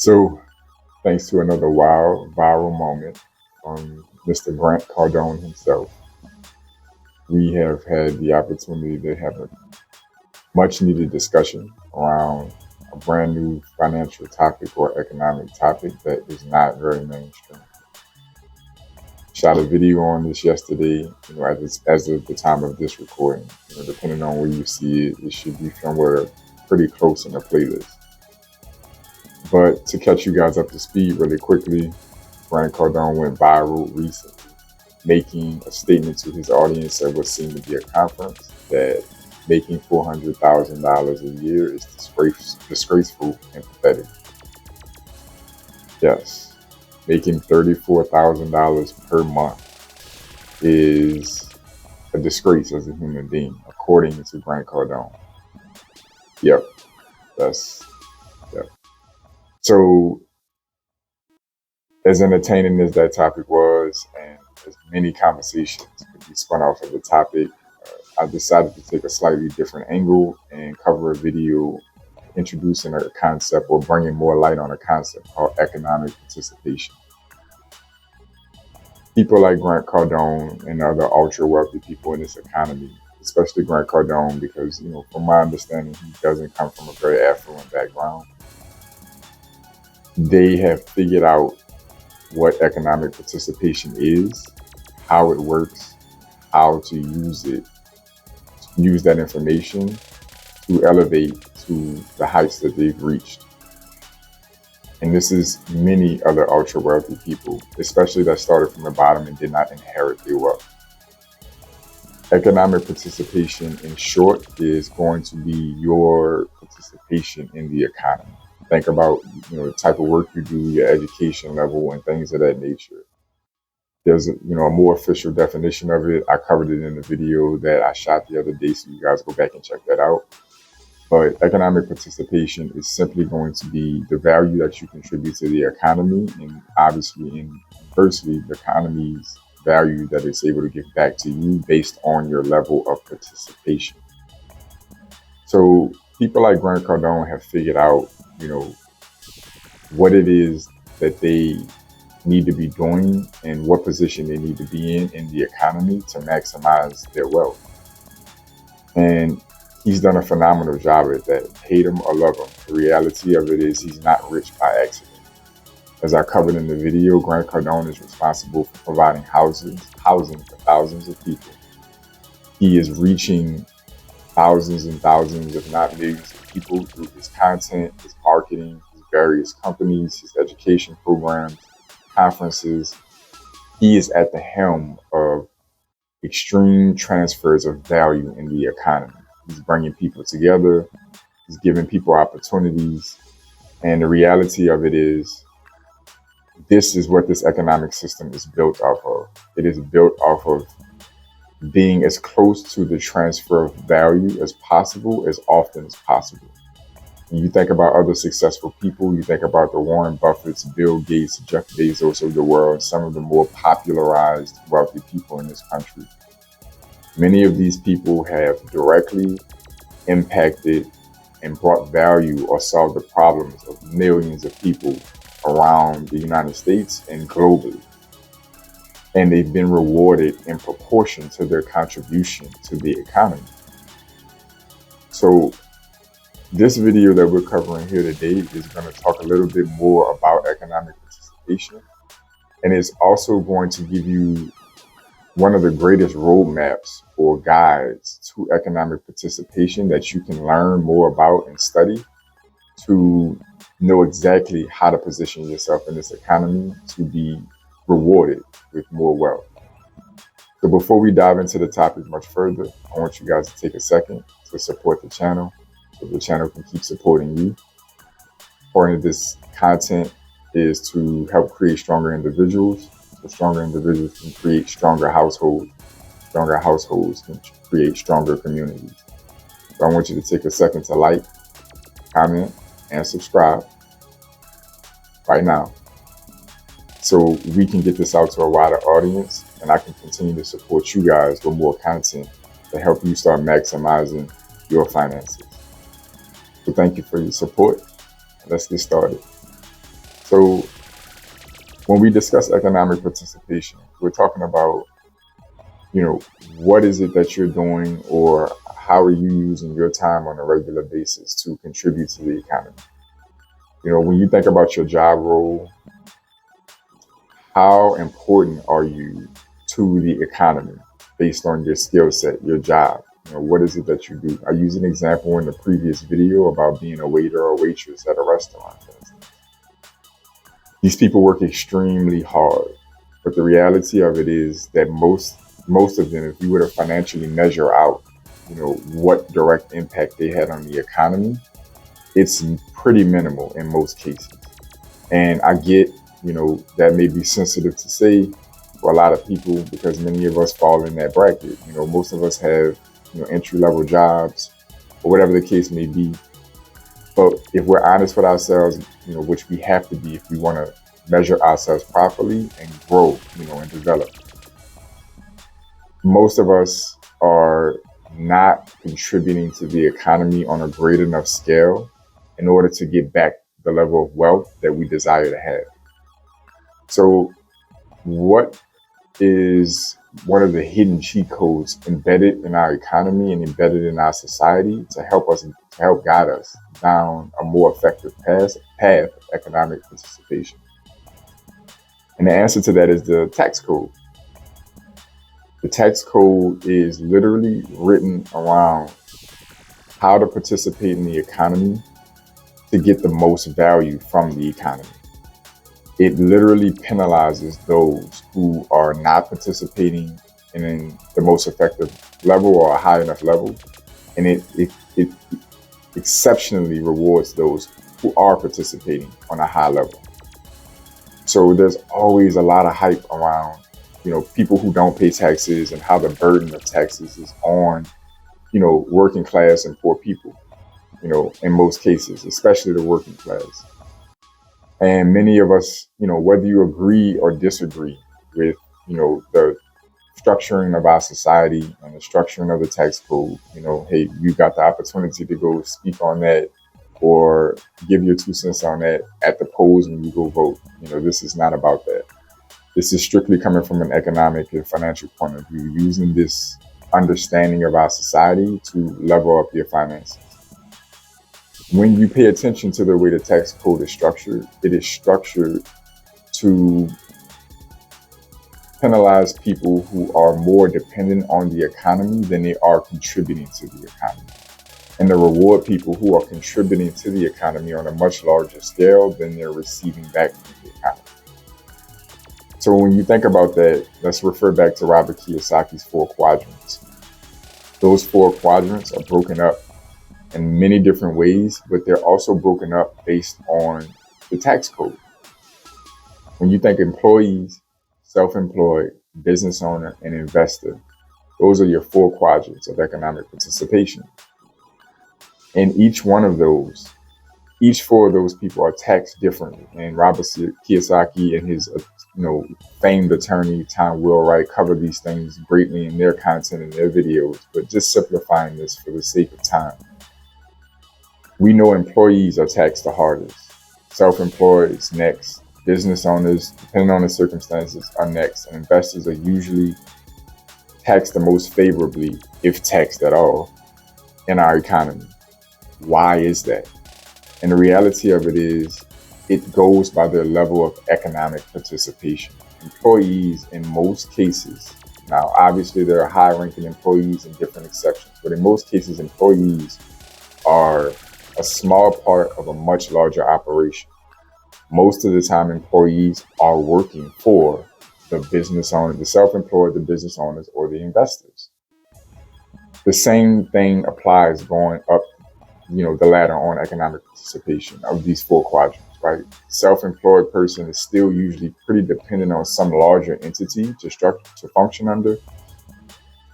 So, thanks to another wild viral moment from Mr. Grant Cardone himself, we have had the opportunity to have a much needed discussion around a brand new financial topic or economic topic that is not very mainstream. Shot a video on this yesterday, as of the time of this recording. Depending on where you see it, it should be somewhere pretty close in the playlist. But to catch you guys up to speed really quickly, Grant Cardone went viral recently, making a statement to his audience at what seemed to be a conference that making $400,000 a year is disgraceful and pathetic. Yes, making $34,000 per month is a disgrace as a human being, according to Grant Cardone. Yep, yep. So, as entertaining as that topic was, and as many conversations could be spun off of the topic, I decided to take a slightly different angle and cover a video introducing a concept or bringing more light on a concept called economic participation. People like Grant Cardone and other ultra wealthy people in this economy, especially Grant Cardone, because, from my understanding, he doesn't come from a very affluent background. They have figured out what economic participation is, how it works, how to use that information to elevate to the heights that they've reached. And this is many other ultra wealthy people, especially that started from the bottom and did not inherit their wealth. Economic participation, in short, is going to be your participation in the economy. Think about, the type of work you do, your education level, and things of that nature. There's a more official definition of it. I covered it in the video that I shot the other day, so you guys go back and check that out. But economic participation is simply going to be the value that you contribute to the economy, and obviously, inversely, the economy's value that it's able to give back to you based on your level of participation. So people like Grant Cardone have figured out, what it is that they need to be doing and what position they need to be in the economy to maximize their wealth. And he's done a phenomenal job at that. Hate him or love him, the reality of it is he's not rich by accident. As I covered in the video, Grant Cardone is responsible for providing housing for thousands of people. He is reaching thousands and thousands, if not millions of people through his content, his marketing, his various companies, his education programs, conferences. He is at the helm of extreme transfers of value in the economy. He's bringing people together. He's giving people opportunities. And the reality of it is, this is what this economic system is built off of. It is built off of being as close to the transfer of value as possible, as often as possible. When you think about other successful people, you think about the Warren Buffetts, Bill Gates, Jeff Bezos of the world, some of the more popularized wealthy people in this country. Many of these people have directly impacted and brought value or solved the problems of millions of people around the United States and globally. And they've been rewarded in proportion to their contribution to the economy. So this video that we're covering here today is going to talk a little bit more about economic participation. And it's also going to give you one of the greatest roadmaps or guides to economic participation that you can learn more about and study to know exactly how to position yourself in this economy to be rewarded with more wealth. So before we dive into the topic much further, I want you guys to take a second to support the channel so the channel can keep supporting you. Part of this content is to help create stronger individuals. So stronger individuals can create stronger households. Stronger households can create stronger communities. So I want you to take a second to like, comment, and subscribe right now, so we can get this out to a wider audience and I can continue to support you guys with more content to help you start maximizing your finances. So thank you for your support. Let's get started. When we discuss economic participation, we're talking about, you know, what is it that you're doing, or how are you using your time on a regular basis to contribute to the economy? You know, when you think about your job role, how important are you to the economy based on your skill set, your job? You know, what is it that you do? I used an example in the previous video about being a waiter or waitress at a restaurant, for instance. These people work extremely hard, but the reality of it is that most of them, if you were to financially measure out, you know, what direct impact they had on the economy, it's pretty minimal in most cases. And I get, you know, that may be sensitive to say for a lot of people because many of us fall in that bracket. You know, most of us have, you know, entry level jobs or whatever the case may be. But if we're honest with ourselves, you know, which we have to be if we want to measure ourselves properly and grow, you know, and develop, most of us are not contributing to the economy on a great enough scale in order to get back the level of wealth that we desire to have. So, what is one of the hidden cheat codes embedded in our economy and embedded in our society to help guide us down a more effective path of economic participation? And the answer to that is the tax code. The tax code is literally written around how to participate in the economy to get the most value from the economy. It literally penalizes those who are not participating in the most effective level or a high enough level. And it exceptionally rewards those who are participating on a high level. So there's always a lot of hype around, you know, people who don't pay taxes and how the burden of taxes is on, you know, working class and poor people, you know, in most cases, especially the working class. And many of us, you know, whether you agree or disagree with, you know, the structuring of our society and the structuring of the tax code, you know, hey, you got the opportunity to go speak on that or give your 2 cents on that at the polls when you go vote. You know, this is not about that. This is strictly coming from an economic and financial point of view, using this understanding of our society to level up your finances. When you pay attention to the way the tax code is structured, it is structured to penalize people who are more dependent on the economy than they are contributing to the economy, and to reward people who are contributing to the economy on a much larger scale than they're receiving back from the economy. So when you think about that, let's refer back to Robert Kiyosaki's 4 quadrants. Those 4 quadrants are broken up in many different ways, but they're also broken up based on the tax code. When you think employees, self-employed, business owner, and investor, those are your 4 quadrants of economic participation. And each 4 of those people are taxed differently. And Robert Kiyosaki and his, you know, famed attorney Tom Wheelwright cover these things greatly in their content and their videos. But just simplifying this for the sake of time, we know employees are taxed the hardest. Self-employed is next. Business owners, depending on the circumstances, are next. And investors are usually taxed the most favorably, if taxed at all, in our economy. Why is that? And the reality of it is, it goes by their level of economic participation. Employees, in most cases, now obviously there are high-ranking employees and different exceptions, but in most cases, employees are a small part of a much larger operation. Most of the time, employees are working for the business owner, the self-employed, the business owners, or the investors. The same thing applies going up, you know, the ladder on economic participation of these 4 quadrants, right? Self-employed person is still usually pretty dependent on some larger entity to function under.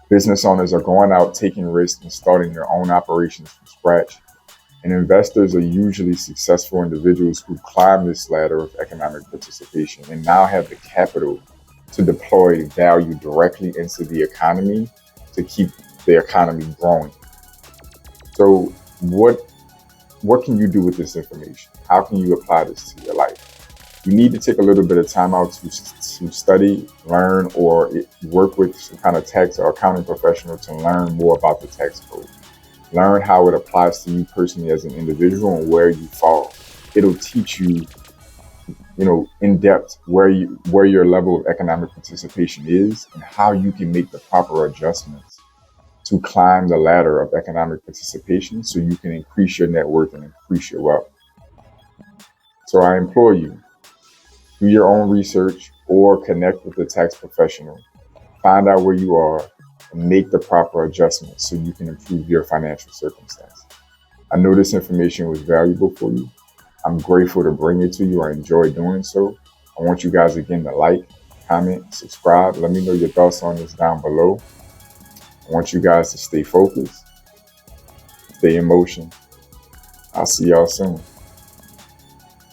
Business owners are going out, taking risks, and starting their own operations from scratch. And investors are usually successful individuals who climb this ladder of economic participation and now have the capital to deploy value directly into the economy to keep the economy growing. So what can you do with this information? How can you apply this to your life? You need to take a little bit of time out to study, learn, or work with some kind of tax or accounting professional to learn more about the tax code. Learn how it applies to you personally as an individual and where you fall. It'll teach you, in depth where your level of economic participation is and how you can make the proper adjustments to climb the ladder of economic participation so you can increase your net worth and increase your wealth. So I implore you, do your own research or connect with a tax professional. Find out where you are and make the proper adjustments so you can improve your financial circumstance. I know this information was valuable for you. I'm grateful to bring it to you. I enjoy doing so. I want you guys again to like, comment, subscribe. Let me know your thoughts on this down below. I want you guys to stay focused, stay in motion. I'll see y'all soon.